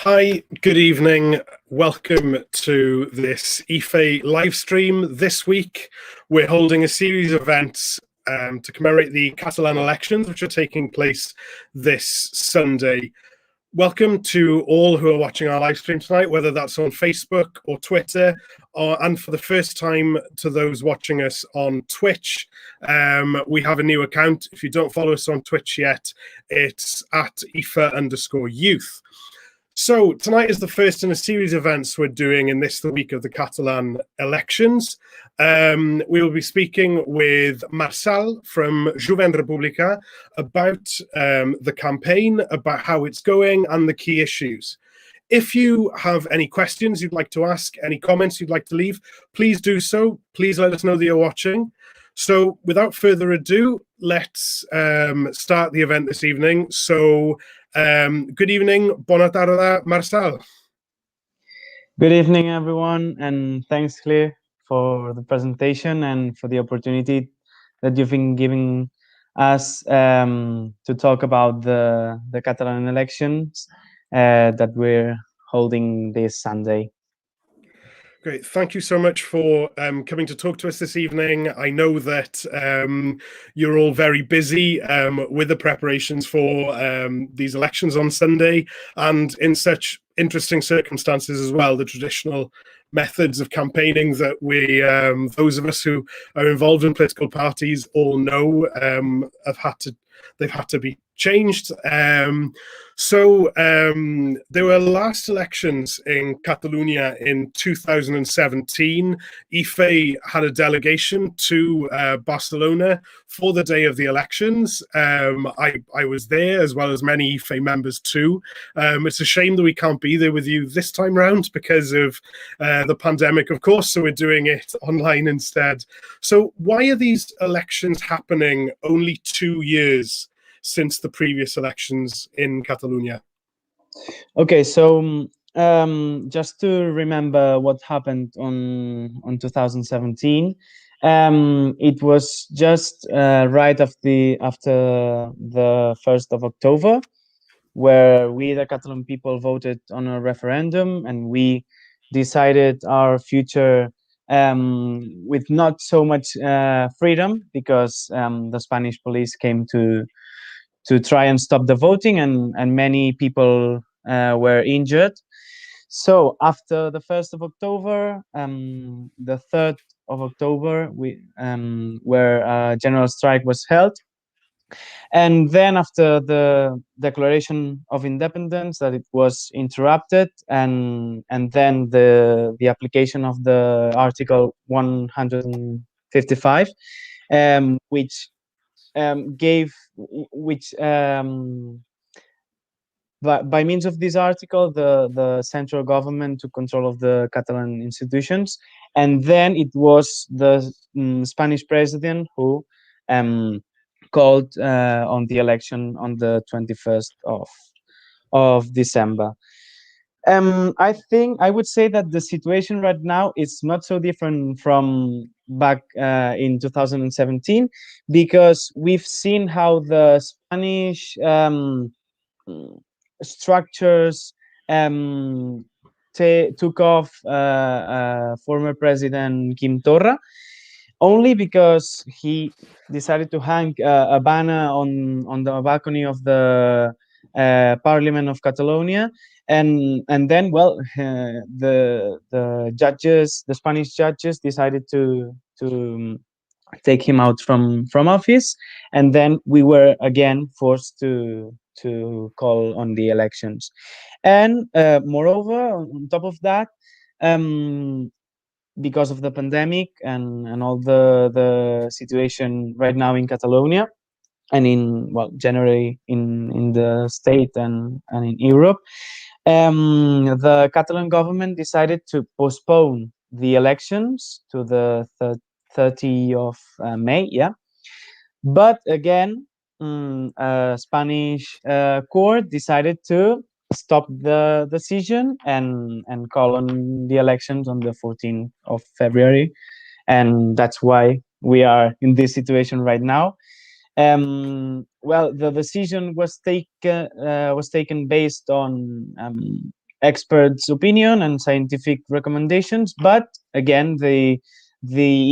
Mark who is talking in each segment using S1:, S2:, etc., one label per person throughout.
S1: Hi, good evening. Welcome to this IFE live stream. This week, we're holding a series of events to commemorate the Catalan elections, which are taking place this Sunday. Welcome to all who are watching our live stream tonight, whether that's on Facebook or Twitter, and for the first time to those watching us on Twitch. We have a new account. If you don't follow us on Twitch yet, it's at IFA_youth. So tonight is the first in a series of events we're doing in the week of the Catalan elections. We will be speaking with Marçal from Jovent Republicà about the campaign, about how it's going and the key issues. If you have any questions you'd like to ask, any comments you'd like to leave, please do so. Please let us know that you're watching. So without further ado, let's start the event this evening. So good evening, bona tarda, Marçal.
S2: Good evening, everyone, and thanks, Claire, for the presentation and for the opportunity that you've been giving us to talk about the Catalan elections that we're holding this Sunday.
S1: Great. Thank you so much for coming to talk to us this evening. I know that you're all very busy with the preparations for these elections on Sunday, and in such interesting circumstances as well. The traditional methods of campaigning that we, those of us who are involved in political parties, all know they've had to be changed. So there were last elections in Catalonia in 2017. IFE had a delegation to Barcelona for the day of the elections. I was there, as well as many IFE members too. It's a shame that we can't be there with you this time round because of the pandemic, of course, so we're doing it online instead. So why are these elections happening only 2 years since the previous elections in Catalonia?
S2: Okay, so just to remember what happened on 2017, it was just right after the 1st of October, where we, the Catalan people, voted on a referendum, and we decided our future with not so much freedom, because the Spanish police came to try and stop the voting, and many people were injured. So after the 1st of October, the 3rd of October, where a general strike was held. And then after the Declaration of Independence, that it was interrupted, and then the application of the Article 155, by means of this article, the central government took control of the Catalan institutions, and then it was the Spanish president who called on the election on the 21st of December. I think I would say that the situation right now is not so different from back in 2017, because we've seen how the Spanish structures took off former President Quim Torra, only because he decided to hang a banner on the balcony of the Parliament of Catalonia, and then, well, the judges, the Spanish judges, decided to take him out from office, and then we were again forced to call on the elections. And moreover, on top of that, because of the pandemic and all the situation right now in Catalonia, and generally in the state and in Europe, the Catalan government decided to postpone the elections to the 30th of May. Yeah, but again, a Spanish court decided to stop the decision and call on the elections on the 14th of February, and that's why we are in this situation right now. Well, the decision was taken based on experts' opinion and scientific recommendations. But again, the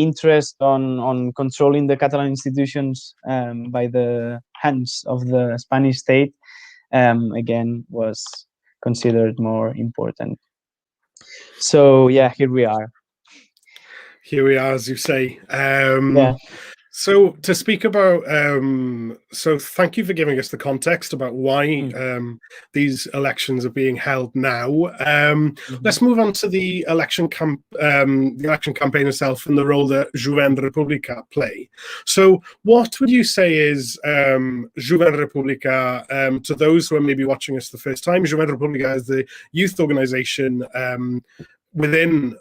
S2: interest on controlling the Catalan institutions by the hands of the Spanish state again was considered more important. So yeah, here we are.
S1: Here we are, as you say.
S2: Yeah.
S1: So to speak about, so thank you for giving us the context about why these elections are being held now. Let's move on to the election campaign itself and the role that Jovent Republicà play. So what would you say is Jovent Republicà to those who are maybe watching us the first time? Jovent Republicà is the youth organisation within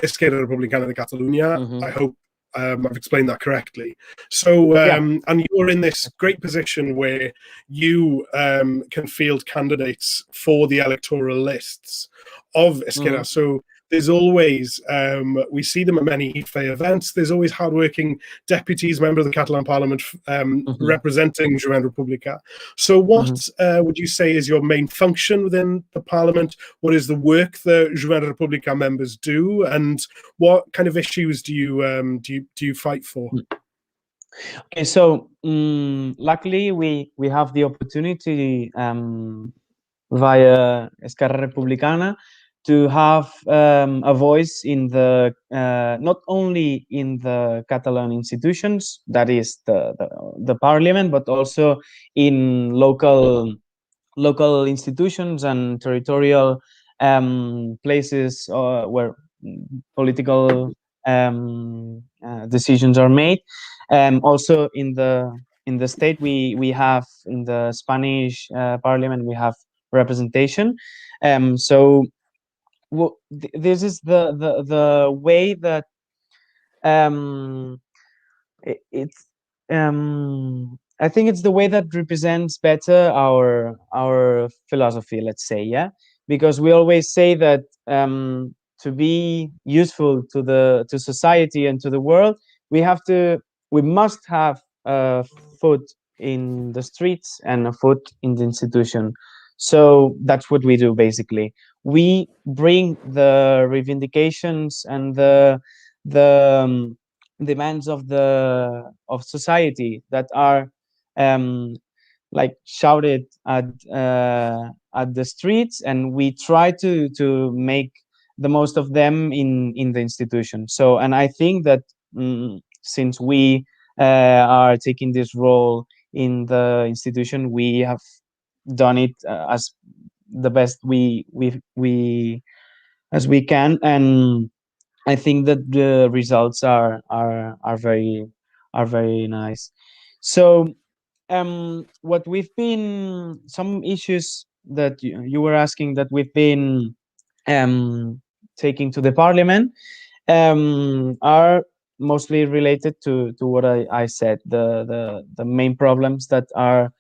S1: Esquerra Republicana de Catalunya. I hope I've explained that correctly. So, and you're in this great position where you can field candidates for the electoral lists of Esquerra. So there's always, we see them at many IFE events, there's always hardworking deputies, member of the Catalan Parliament representing Jovent Republicà. So what would you say is your main function within the Parliament? What is the work that Jovent Republicà members do? And what kind of issues do you fight for?
S2: Okay, so luckily we have the opportunity via Esquerra Republicana to have a voice in the not only in the Catalan institutions, that is the parliament, but also in local institutions and territorial places where political decisions are made. Also in the state, we have in the Spanish parliament we have representation. So this is the way that it's I think it's the way that represents better our philosophy, let's say, yeah, because we always say that to be useful to society and to the world, we must have a foot in the streets and a foot in the institution. So that's what we do basically. We bring the reivindications and the demands of society that are like shouted at the streets, and we try to make the most of them in the institution. So, and I think that since we are taking this role in the institution, we have done it as the best we as we can, and I think that the results are very nice. So what we've been, some issues that you were asking that we've been taking to the parliament are mostly related to what I said, the main problems that are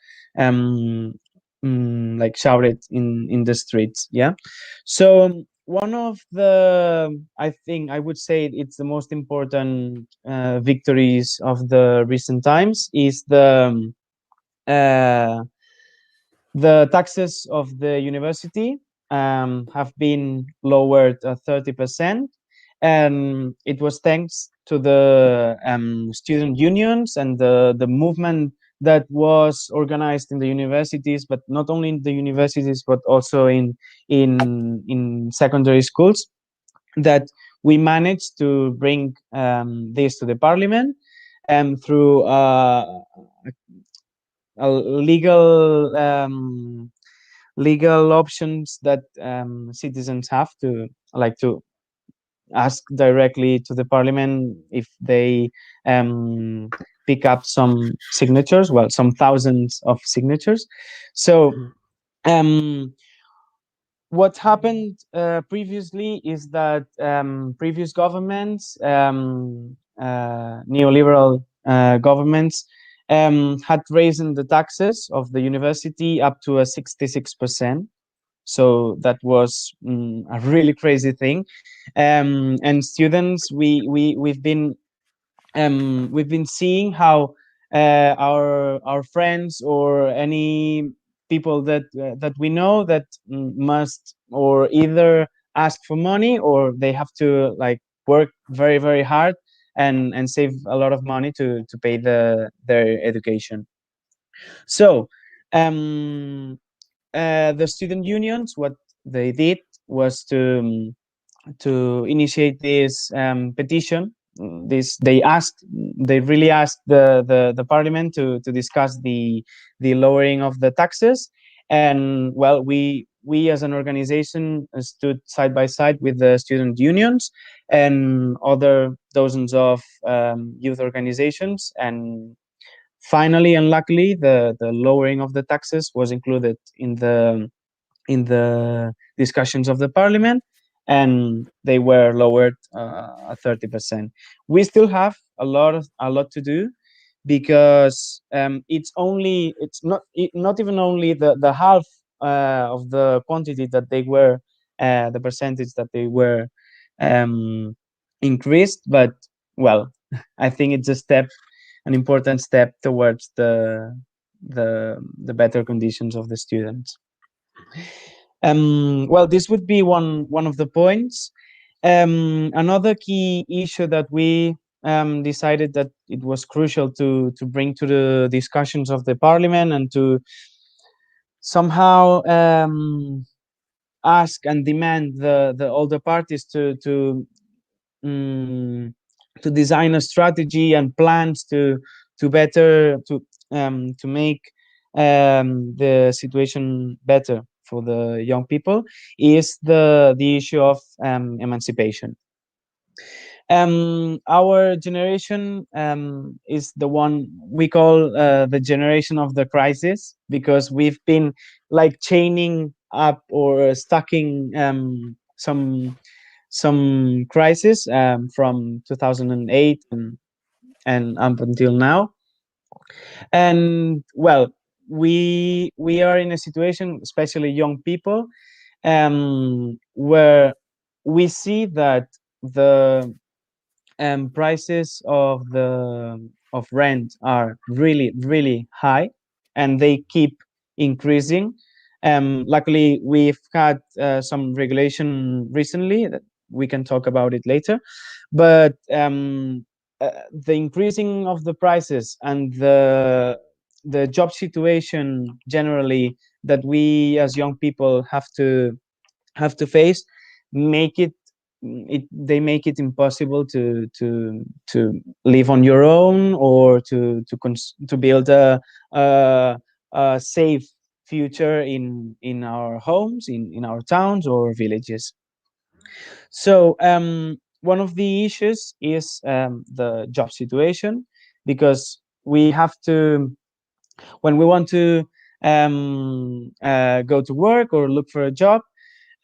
S2: like shouted in the streets. Yeah. So one of the, I think I would say it's the most important victories of the recent times is the taxes of the university have been lowered 30%, and it was thanks to the student unions and the movement that was organized in the universities, but not only in the universities, but also in secondary schools, that we managed to bring this to the parliament through a legal options that citizens have to ask directly to the parliament if they pick up some signatures, well, some thousands of signatures. So what happened previously is that previous governments, neoliberal governments, had raised the taxes of the university up to a 66%. So that was a really crazy thing. And students, we've been seeing how our friends or any people that we know that must or either ask for money, or they have to like work very, very hard and save a lot of money to pay their education. So the student unions, what they did was to initiate this petition. They really asked the parliament to discuss the lowering of the taxes. And well, we as an organization stood side by side with the student unions and other dozens of youth organizations. And finally and luckily, the lowering of the taxes was included in the discussions of the parliament, and they were lowered 30%. We still have a lot to do, because it's not even only the half of the quantity that they were, the percentage that they were um, increased, but well, I think it's an important step towards the better conditions of the students. Well, this would be one of the points. Another key issue that we decided that it was crucial to bring to the discussions of the parliament, and to somehow ask and demand the older parties um, to design a strategy and plans to better to make the situation better for the young people, is the issue of emancipation. Our generation is the one we call the generation of the crisis, because we've been like chaining up or stacking some crisis from 2008 and up until now. And well, we are in a situation, especially young people, where we see that the prices of rent are really, really high, and they keep increasing. Luckily, we've had some regulation recently that we can talk about it later, but the increasing of the prices and the job situation generally that we as young people have to face make they make it impossible to live on your own, or to build a safe future in our homes, in our towns or villages. So one of the issues is the job situation, because we have to, when we want to go to work or look for a job,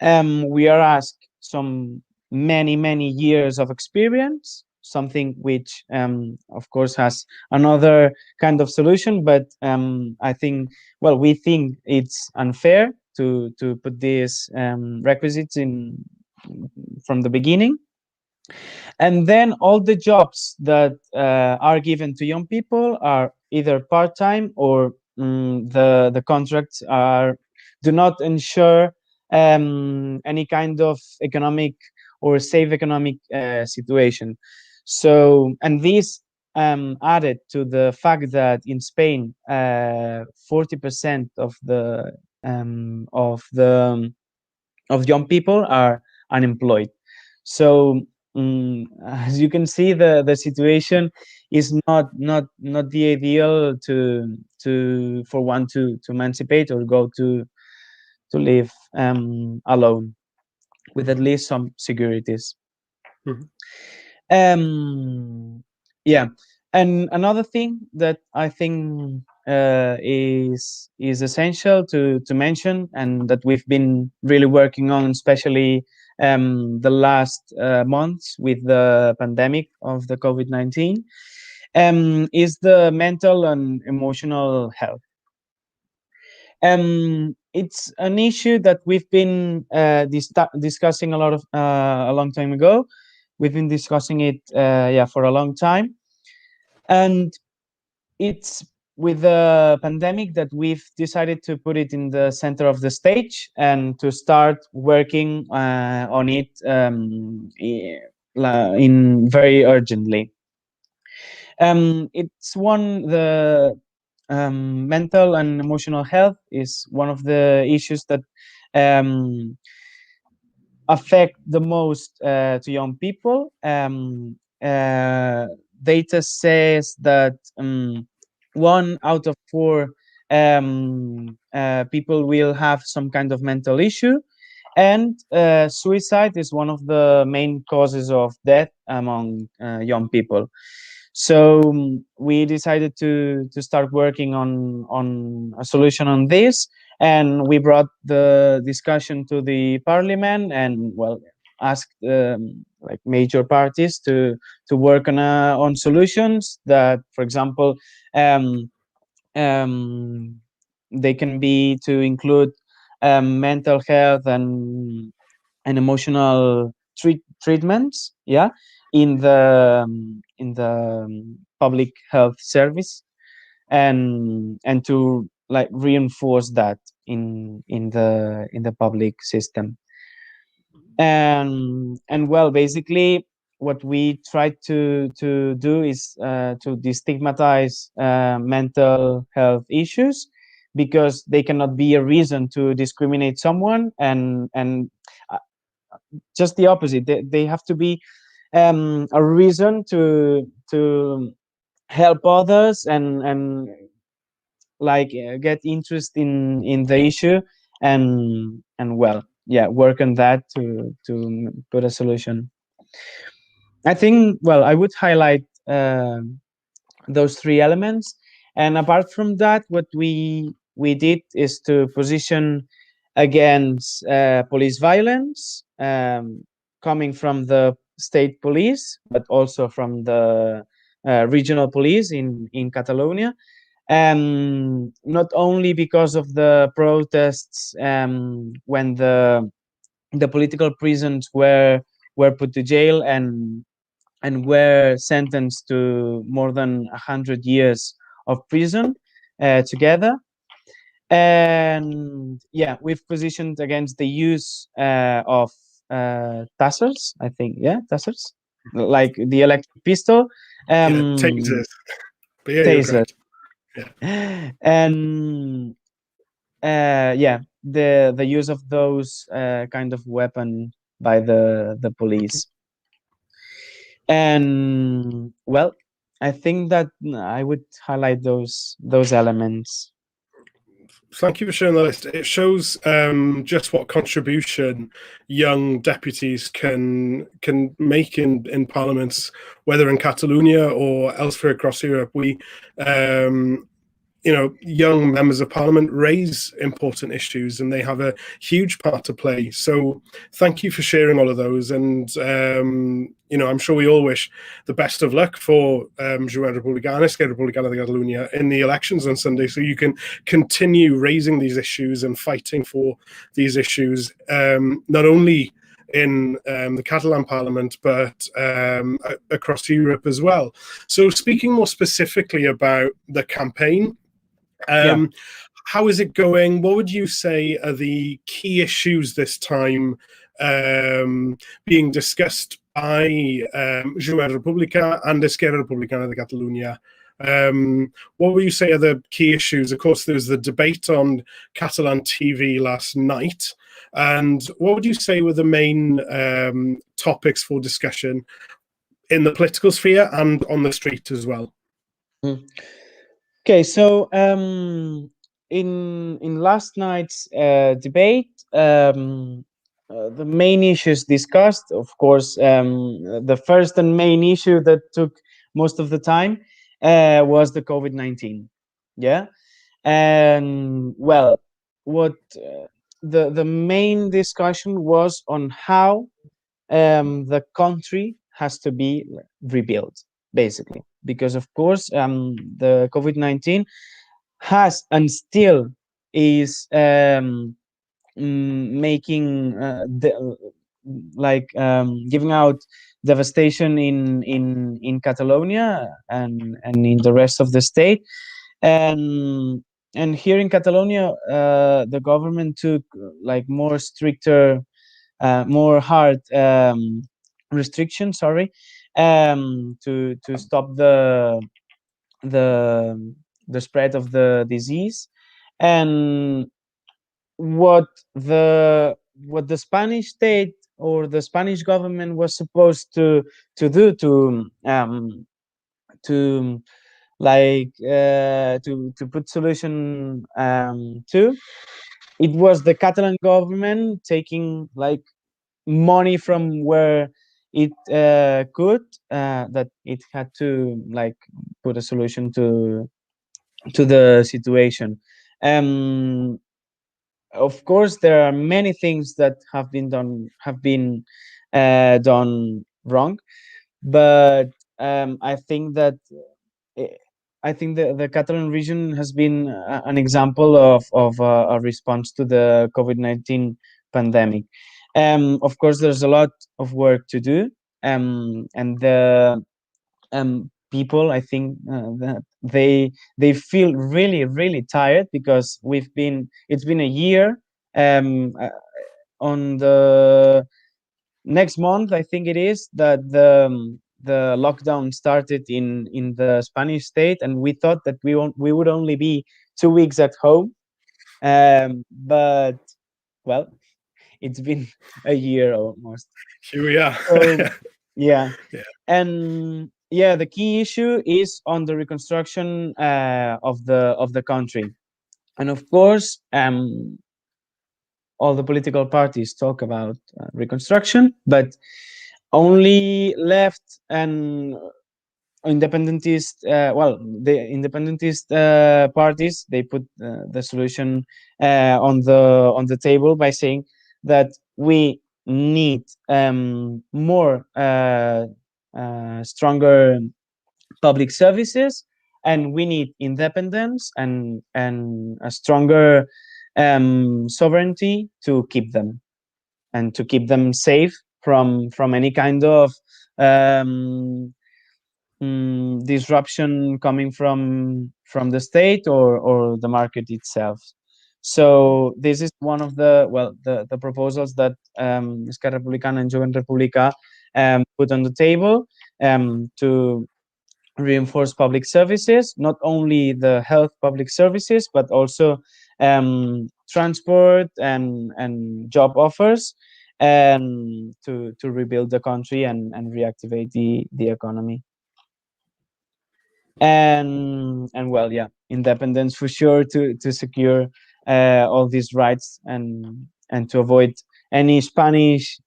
S2: we are asked some many years of experience, something which of course has another kind of solution, but I think, well, we think it's unfair to put these requisites in from the beginning. And then all the jobs that are given to young people are either part-time, or the contracts do not ensure any kind of economic or safe economic situation. So, and this added to the fact that in Spain, 40% of young people are unemployed. So as you can see, the situation is not the ideal for one to emancipate or go to live alone with at least some securities.
S1: Mhm.
S2: Yeah, and another thing that I think is essential to mention, and that we've been really working on, especially the last months with the pandemic of the COVID-19, is the mental and emotional health. It's an issue that we've been discussing a long time ago. We've been discussing it for a long time, and it's with the pandemic that we've decided to put it in the center of the stage and to start working on it in very urgently. It's the mental and emotional health is one of the issues that um, affect the most to young people. Data says that 1 out of 4 people will have some kind of mental issue, and suicide is one of the main causes of death among young people. So we decided to start working on a solution on this, and we brought the discussion to the parliament, and well, asked like major parties to work on solutions that, for example, um, um, they can be to include mental health and emotional treatments, yeah, in the public health service, and to like reinforce that in the public system. And well, basically what we try to do is to destigmatize mental health issues, because they cannot be a reason to discriminate someone, and uh, just the opposite. They have to be a reason to help others, and like get interest in the issue, and well, yeah, work on that to put a solution. I think, well, I would highlight those 3 elements. And apart from that, what we did is to position against police violence, coming from the state police, but also from the regional police in Catalonia. Not only because of the protests, when the political prisoners were put to jail and were sentenced to more than 100 years of prison together. And yeah, we've positioned against the use of tasers, I think, yeah, tasers, like the electric pistol,
S1: Tasers. But yeah, you're
S2: taser,
S1: correct. Yeah.
S2: and yeah, the use of those kind of weapon by the police. And well, I think that I would highlight those elements.
S1: Thank you for sharing the list. It shows just what contribution young deputies can make in parliaments, whether in Catalonia or elsewhere across Europe. We young members of parliament raise important issues and they have a huge part to play. So thank you for sharing all of those. And, I'm sure we all wish the best of luck for Jovent Republicà, Esquerra Republicana de Catalunya in the elections on Sunday, so you can continue raising these issues and fighting for these issues, not only in the Catalan Parliament, but across Europe as well. So speaking more specifically about the campaign, how is it going? What would you say are the key issues this time being discussed by Jovent Republicà and Esquerra Republicana de Catalunya? What would you say are the key issues? Of course, there was the debate on Catalan TV last night. And what would you say were the main topics for discussion in the political sphere and on the street as well?
S2: Okay, so in last night's debate, the main issues discussed, of course, the first and main issue that took most of the time was the COVID-19. Yeah, and well, what the main discussion was on how the country has to be rebuilt, basically, because of course the COVID-19 has and still is making giving out devastation in Catalonia and in the rest of the state. And here in Catalonia, the government took like more stricter, more hard restrictions. Sorry, to stop the the spread of the disease. And what the Spanish state or the Spanish government was supposed to do to like to put solution to, it was the Catalan government taking like money from where it could, that it had to like put a solution to the situation. um of course, there are many things that have been done wrong, but I think that eh, the Catalan region has been an example of a response to the COVID-19 pandemic. Of course, there's a lot of work to do, and the people, I think that they feel really really tired, because it's been a year. On the next month, I think it is, that the lockdown started in the Spanish state, and we thought that we would only be 2 weeks at home. But well, it's been a year almost.
S1: Here we are.
S2: So yeah.
S1: Yeah.
S2: And yeah, the key issue is on the reconstruction of the country. And of course, all the political parties talk about reconstruction, but only left and independentist, the independentist parties, they put the solution on the table by saying that we need more stronger public services, and we need independence and a stronger sovereignty to keep them, and to keep them safe from any kind of um, disruption coming from the state or the market itself. So this is one of the proposals that Esquerra Republicana and Jovent Republicà put on the table, to reinforce public services, not only the health public services, but also transport and job offers, and to rebuild the country and reactivate the economy. And well, yeah, independence for sure, to secure all these rights, and to avoid any Spanish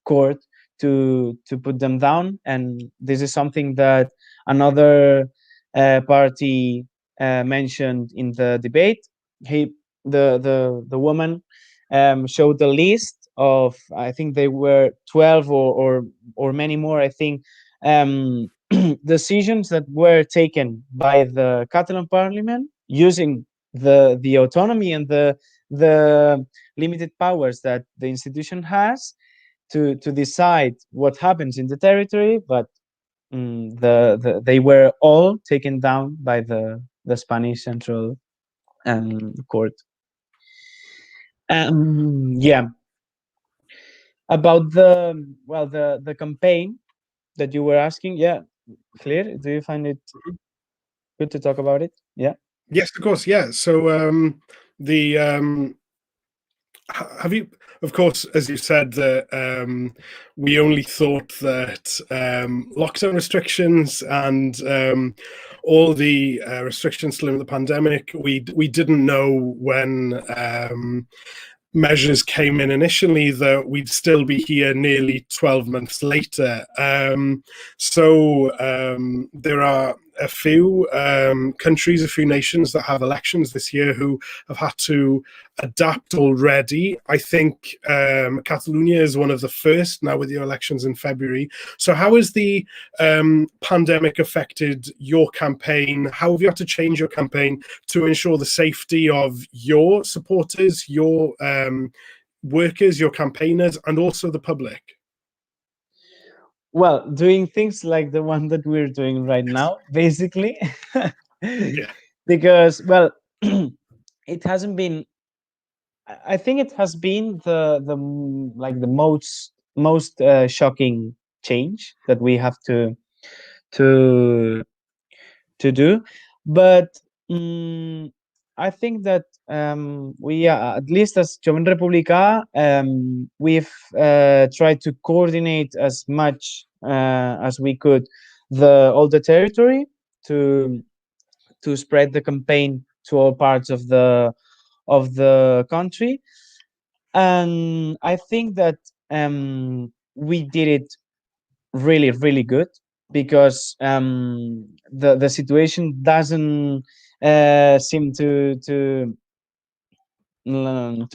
S2: court to put them down. And this is something that another party mentioned in the debate. The woman showed the list of, I think they were 12 or many more, I think, decisions that were taken by the Catalan Parliament, using the autonomy and the limited powers that the institution has to decide what happens in the territory, but they were all taken down by the Spanish Central Court. Yeah. About the campaign that you were asking, yeah, Clear, do you find it good to talk about it? Yeah.
S1: Yes, of course. Yeah. So have you, of course, as you said, that we only thought that lockdown restrictions and all the restrictions during the pandemic, we didn't know when measures came in initially that we'd still be here nearly 12 months later. So there are a few countries, a few nations that have elections this year who have had to adapt already. I think Catalonia is one of the first now with the elections in February. So how has the pandemic affected your campaign? How have you had to change your campaign to ensure the safety of your supporters, your workers, your campaigners, and also the public?
S2: Well, doing things like the one that we're doing right now, basically.
S1: Yeah.
S2: because, well, it hasn't been. I think it has been like the most shocking change that we have to do, but I think that we, at least as Jovent Republicà, we've tried to coordinate as much as we could all the territory to spread the campaign to all parts of the country, and I think that we did it really, really good, because the situation doesn't seem to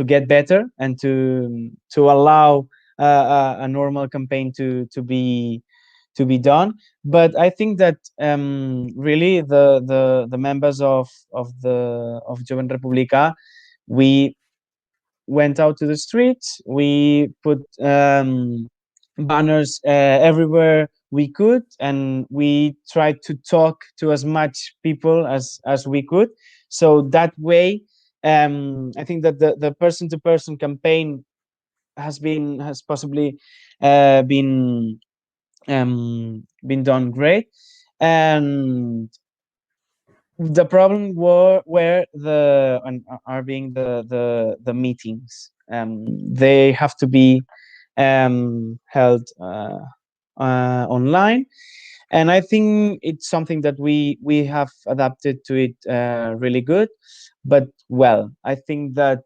S2: get better, and to allow a normal campaign to be done. But I think that really the members of Jovent Republicà, we went out to the streets. We put banners everywhere we could, and we tried to talk to as much people as we could. So that way, I think that the person-to-person campaign has possibly been done great. And the problem where are being the meetings. They have to be held online, and I think it's something that we have adapted to it really good. But, well, I think that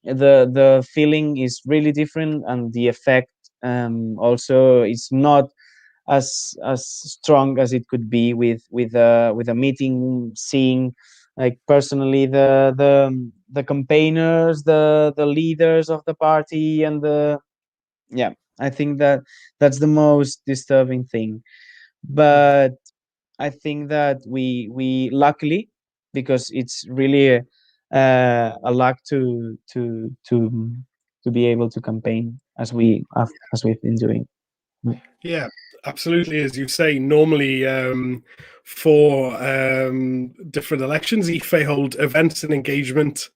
S2: the feeling is really different, and the effect also is not as strong as it could be with a meeting, seeing, like, personally the campaigners, the leaders of the party, and yeah, I think that that's the most disturbing thing. But I think that we luckily, because it's really a luck to be able to campaign as we've been doing.
S1: Yeah, absolutely. As you say, normally for different elections, IFE hold events and engagement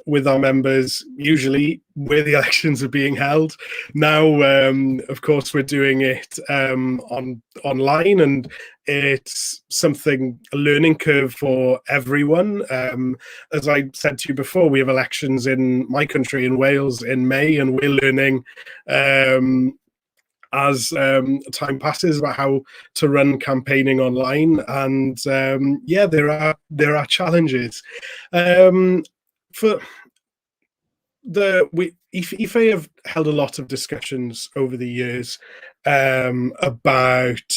S1: with our members, usually where the elections are being held. Now, of course, we're doing it online, and it's a learning curve for everyone. As I said to you before, we have elections in my country, in Wales, in May, and we're learning as time passes about how to run campaigning online. And yeah, there are challenges. For IFE have held a lot of discussions over the years about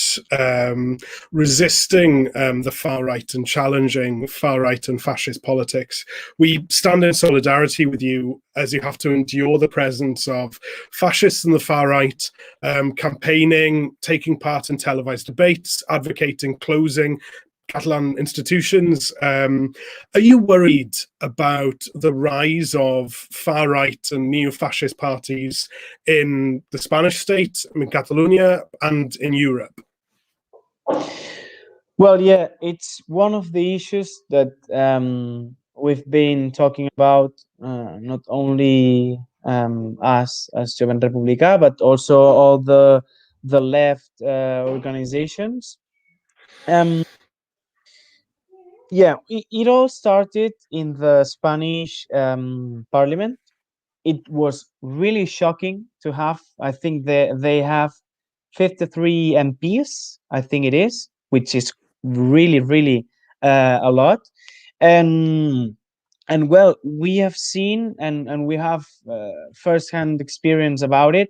S1: resisting the far right and challenging far right and fascist politics. We stand in solidarity with you as you have to endure the presence of fascists and the far right, campaigning, taking part in televised debates, advocating closing Catalan institutions. Are you worried about the rise of far right and neo-fascist parties in the Spanish state, in Catalonia, and in Europe?
S2: Well, yeah, it's one of the issues that we've been talking about, not only us as Jovent Republicà, but also all the left organizations. Yeah, it all started in the Spanish parliament. It was really shocking to have. I think they have 53 MPs. I think it is, which is really, really a lot. And well, we have seen, and we have firsthand experience about it,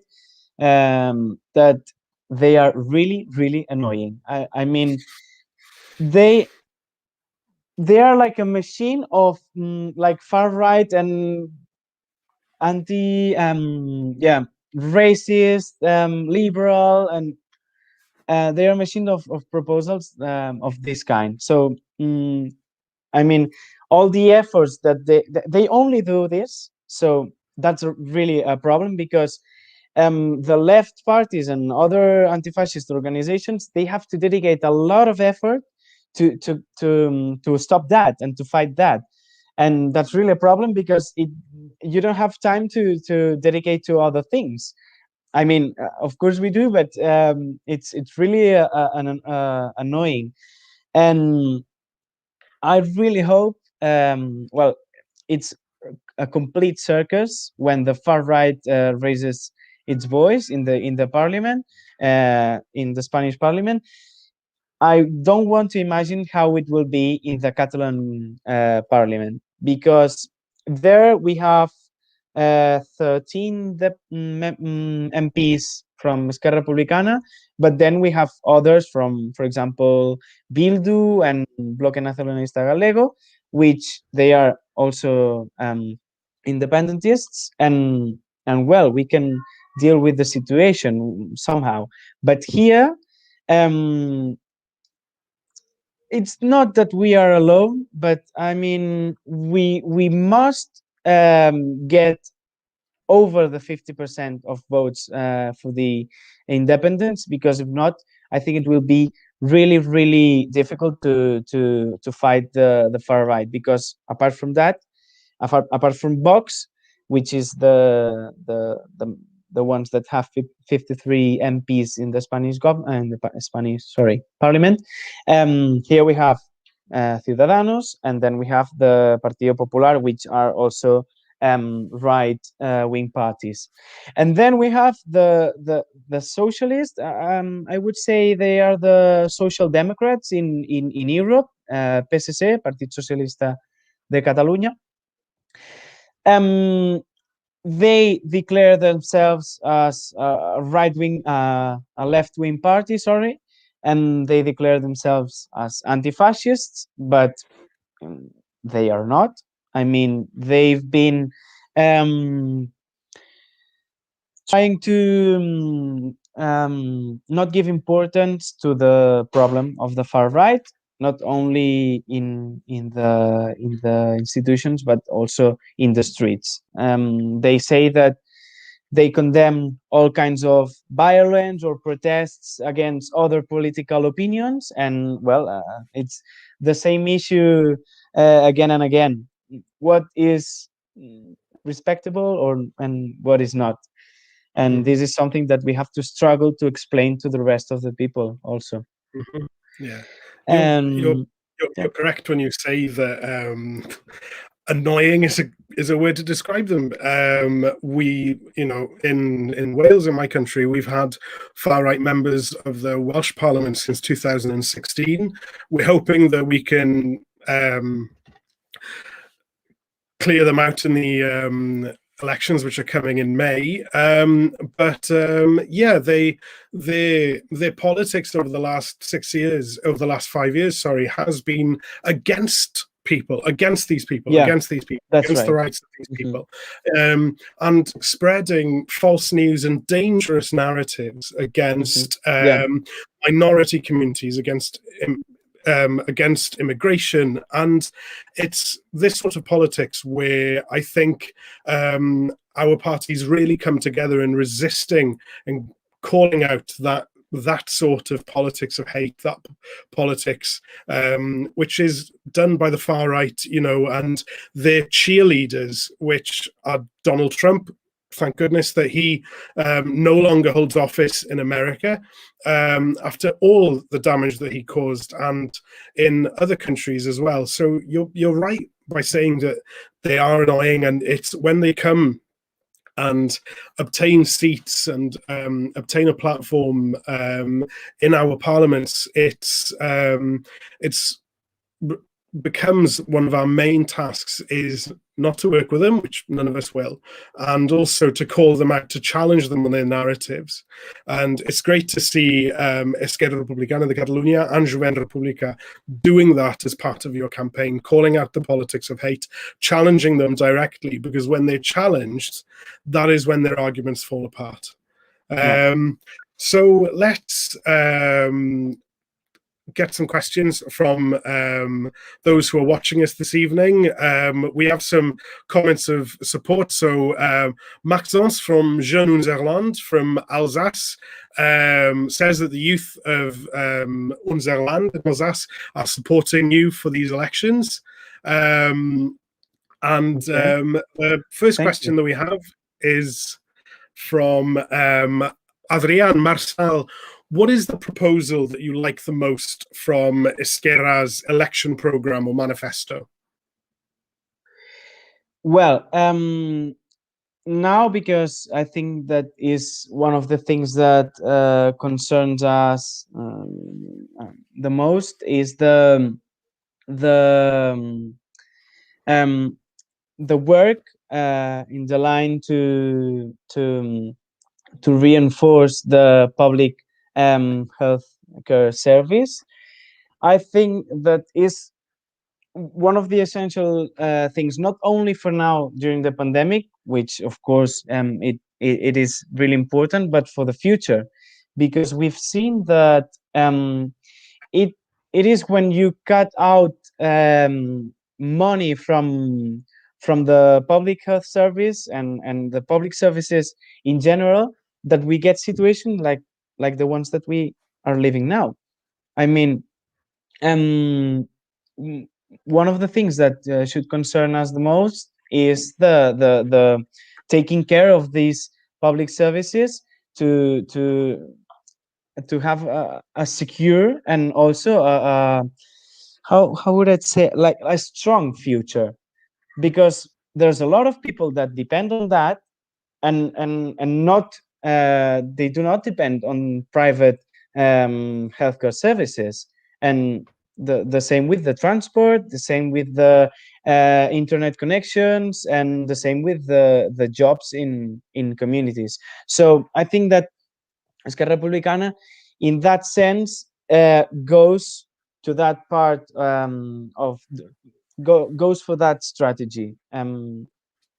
S2: that they are really, really annoying. I mean, they are like a machine of like far right and anti yeah, racist, liberal, and they are a machine of proposals of this kind. So I mean, all the efforts that they only do this, so that's really a problem, because the left parties and other anti-fascist organizations, they have to dedicate a lot of effort to stop that and to fight that. And that's really a problem, because you don't have time to dedicate to other things. I mean, of course we do, but it's really annoying. And I really hope, well, it's a complete circus when the far right raises its voice in the parliament, in the Spanish parliament. I don't want to imagine how it will be in the Catalan parliament, because there we have 13 MPs from Esquerra Republicana, but then we have others from, for example, Bildu and Bloque Nacionalista Galego, which they are also independentists, and well, we can deal with the situation somehow. But here, it's not that we are alone, but I mean, we must get over the 50% of votes for the independents, because if not, I think it will be really, really difficult to fight the far right. Because apart from that, apart from Vox, which is the ones that have 53 MPs in the Spanish government, the Spanish, sorry, parliament. Here we have Ciudadanos, and then we have the Partido Popular, which are also right wing parties. And then we have the socialist. I would say they are the social democrats in Europe, PSC, Partit Socialista de Catalunya. They declare themselves as a right-wing, a left-wing party, sorry, and they declare themselves as anti-fascists, but they are not. I mean, they've been trying to not give importance to the problem of the far right, not only in the institutions, but also in the streets. They say that they condemn all kinds of violence or protests against other political opinions, and well, it's the same issue again and again. What is respectable and what is not? And this is something that we have to struggle to explain to the rest of the people also.
S1: Yeah,
S2: And
S1: you're correct when you say that annoying is a word to describe them. We, in Wales, in my country, we've had far right members of the Welsh Parliament since 2016. We're hoping that we can clear them out in the elections, which are coming in May. Yeah, their politics over the last 6 years, over the last 5 years, sorry, has been against people, against these people, against the rights of these people, and spreading false news and dangerous narratives against minority communities, against immigration. And it's this sort of politics where I think our parties really come together in resisting and calling out that sort of politics of hate, that politics which is done by the far right, and their cheerleaders, which are Donald Trump. Thank goodness that he no longer holds office in America after all the damage that he caused, and in other countries as well. So you're right by saying that they are annoying, and it's when they come and obtain seats and obtain a platform in our parliaments, it's becomes one of our main tasks is not to work with them, which none of us will, and also to call them out, to challenge them on their narratives. And it's great to see Esquerra Republicana de Catalunya and Jovent Republicà doing that as part of your campaign, calling out the politics of hate, challenging them directly, because when they're challenged, that is when their arguments fall apart. So let's get some questions from those who are watching us this evening. We have some comments of support. So Maxence from Jeunes Unserland from Alsace says that the youth of Unserland in Alsace are supporting you for these elections. The first question that we have is from Adrian Marcel. What is the proposal that you like the most from Esquerra's election program or manifesto?
S2: Well, now, because I think that is one of the things that concerns us the most, is the work in the line to reinforce the public health care service. I think that is one of the essential things, not only for now during the pandemic, which of course it is really important, but for the future, because we've seen that it is when you cut out money from the public health service and the public services in general, that we get situations like the ones that we are living now. I mean, one of the things that should concern us the most is the taking care of these public services to have a secure and also how would I say, like a strong future, because there's a lot of people that depend on that, and not they do not depend on private healthcare services. And the same with the transport, the same with the internet connections, and the same with the jobs in communities. So I think that Esquerra Republicana, in that sense, goes to that part goes for that strategy,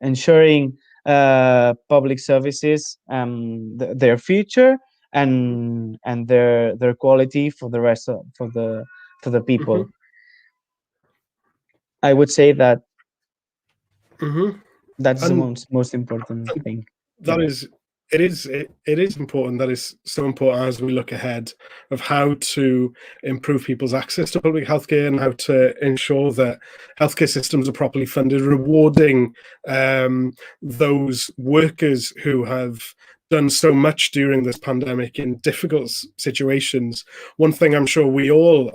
S2: ensuring public services, their future and their quality for the rest of, for the people. I would say that that's the most important thing.
S1: That is, it is important. That is so important as we look ahead of how to improve people's access to public healthcare and how to ensure that healthcare systems are properly funded, rewarding those workers who have done so much during this pandemic in difficult situations. One thing I'm sure we all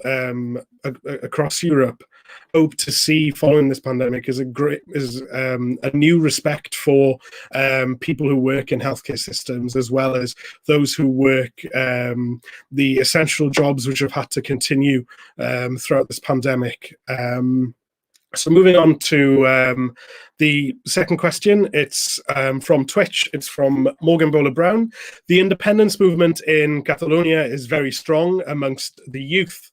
S1: across Europe hope to see following this pandemic is a new respect for people who work in healthcare systems, as well as those who work the essential jobs which have had to continue throughout this pandemic. So moving on to the second question, it's from Twitch. It's from Morgan Bowler Brown. The independence movement in Catalonia is very strong amongst the youth.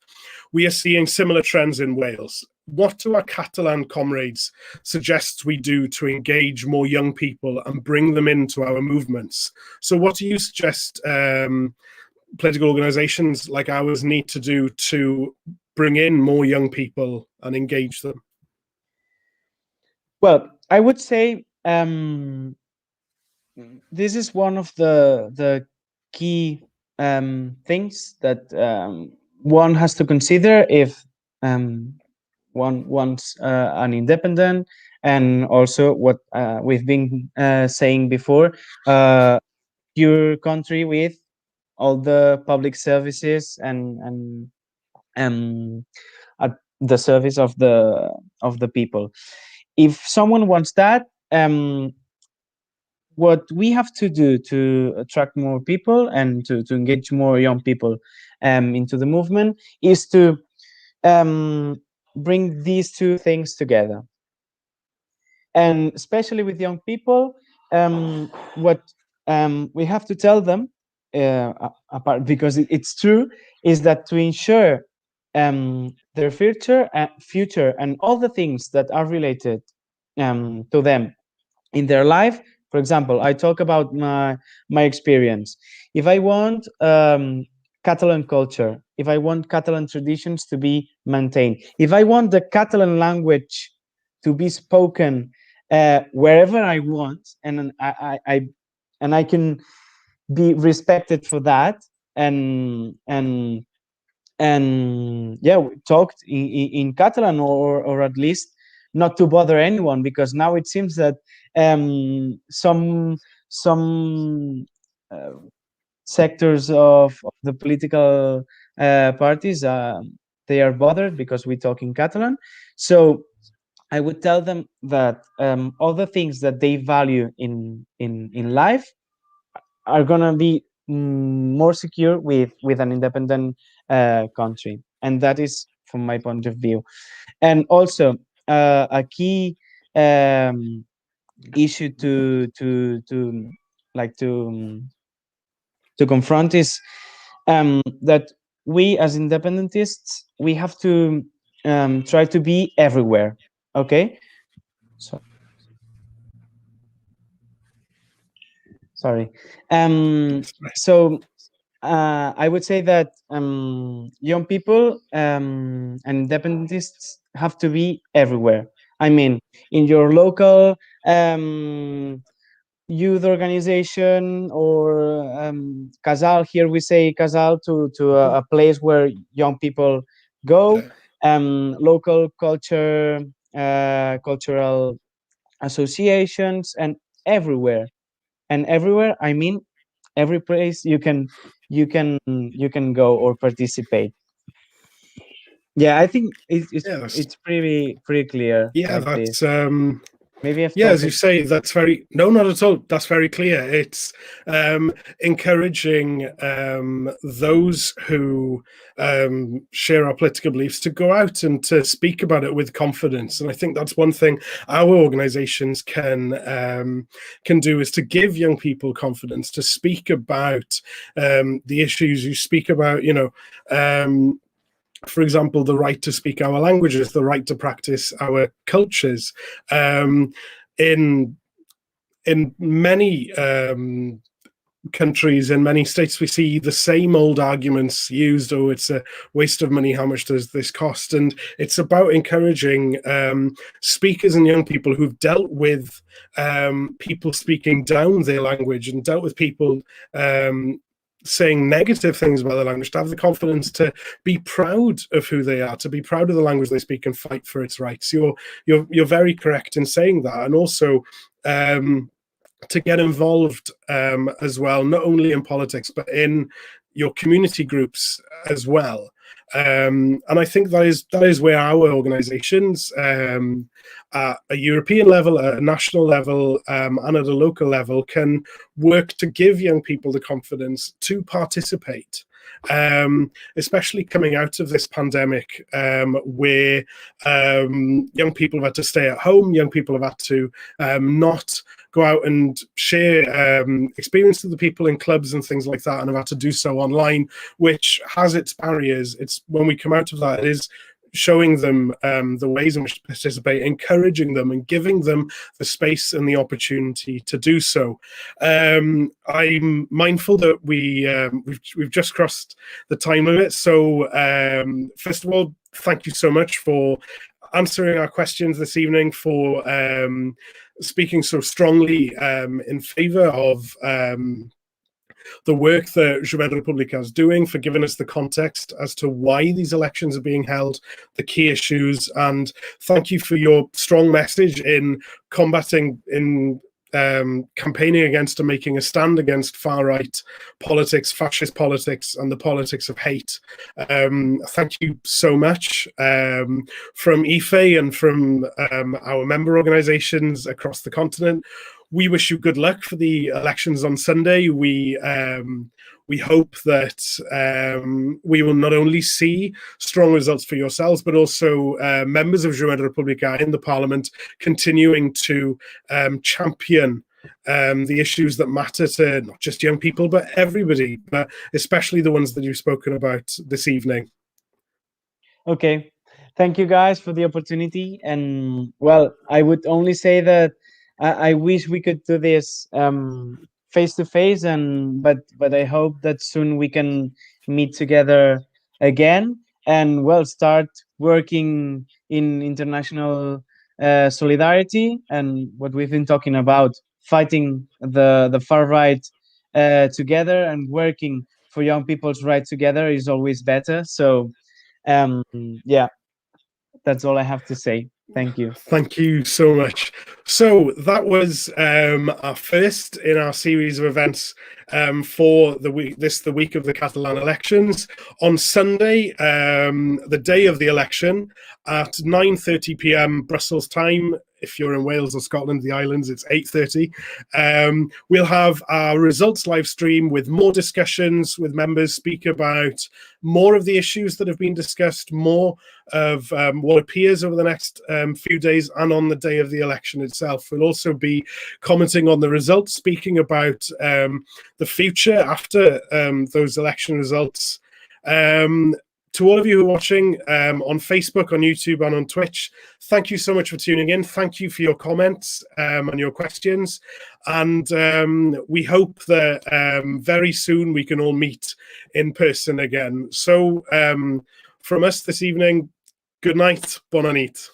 S1: We are seeing similar trends in Wales. What do our Catalan comrades suggest we do to engage more young people and bring them into our movements? So what do you suggest political organizations like ours need to do to bring in more young people and engage them?
S2: Well, I would say this is one of the key things that one has to consider if one wants an independent, and also what we've been saying before, your country with all the public services and at the service of the people. If someone wants that, what we have to do to attract more people and to engage more young people into the movement is to bring these two things together. And especially with young people, what we have to tell them, apart, because it's true, is that to ensure their future and all the things that are related to them in their life. For example, I talk about my experience. If I want Catalan culture, if I want Catalan traditions to be maintained, if I want the Catalan language to be spoken wherever I want, and I can be respected for that, and yeah, we talked in Catalan, or at least not to bother anyone, because now it seems that some uh, sectors of the political parties, they are bothered because we talk in Catalan. So I would tell them that all the things that they value in life are gonna be more secure with an independent country, and that is from my point of view. And also a key um, issue to like to confront is that we as independentists, we have to try to be everywhere. Okay, so sorry. So I would say that young people and independentists have to be everywhere. I mean, in your local youth organization, or casal. Here we say casal to a place where young people go. Local cultural associations, and everywhere. And everywhere, I mean every place you can go or participate. Yeah, I think
S1: Yes.
S2: it's pretty clear
S1: Yeah,
S2: like this.
S1: that's
S2: Maybe I've
S1: yeah, as
S2: talked.
S1: you say, that's very no, not at all. That's very clear. It's encouraging those who share our political beliefs to go out and to speak about it with confidence. And I think that's one thing our organisations can do, is to give young people confidence to speak about the issues you speak about. For example, the right to speak our languages, the right to practice our cultures. In in many countries, in many states, we see the same old arguments used. Oh, it's a waste of money. How much does this cost? And it's about encouraging speakers and young people who've dealt with people speaking down their language, and dealt with people saying negative things about the language, to have the confidence to be proud of who they are, to be proud of the language they speak, and fight for its rights. You're very correct in saying that. And also to get involved as well, not only in politics but in your community groups as well. And I think that is where our organisations, at a European level, at a national level, and at a local level, can work to give young people the confidence to participate. Especially coming out of this pandemic, where young people have had to stay at home, young people have had to not go out and share experience with the people in clubs and things like that, and have had to do so online, which has its barriers. It's when we come out of that, it is showing them the ways in which to participate, encouraging them, and giving them the space and the opportunity to do so. I'm mindful that we've just crossed the time limit. So first of all, thank you so much for answering our questions this evening, for speaking so strongly in favour of the work that Jovent Republicà is doing, for giving us the context as to why these elections are being held, the key issues, and thank you for your strong message in combating, in campaigning against and making a stand against far-right politics, fascist politics, and the politics of hate. Thank you so much from IFE and from our member organisations across the continent. We wish you good luck for the elections on Sunday. We hope that we will not only see strong results for yourselves, but also members of Jovent Republicà in the Parliament continuing to champion the issues that matter to not just young people, but everybody, but especially the ones that you've spoken about this evening.
S2: Okay, thank you guys for the opportunity. And well, I would only say that I wish we could do this face to face, and but I hope that soon we can meet together again, and well, start working in international solidarity, and what we've been talking about, fighting the far right together, and working for young people's right together is always better. So um yeah, that's all I have to say. Thank you.
S1: Thank you so much. So that was our first in our series of events for the week. The week of the Catalan elections. On Sunday, the day of the election, at 9:30 p.m. Brussels time. If you're in Wales or Scotland, the islands, it's 8:30. We'll have our results live stream with more discussions, with members speak about more of the issues that have been discussed, more of what appears over the next few days, and on the day of the election itself. We'll also be commenting on the results, speaking about the future after those election results. To all of you who are watching on Facebook, on YouTube, and on Twitch, thank you so much for tuning in. Thank you for your comments and your questions. And we hope that very soon we can all meet in person again. So from us this evening, good night, bona nit.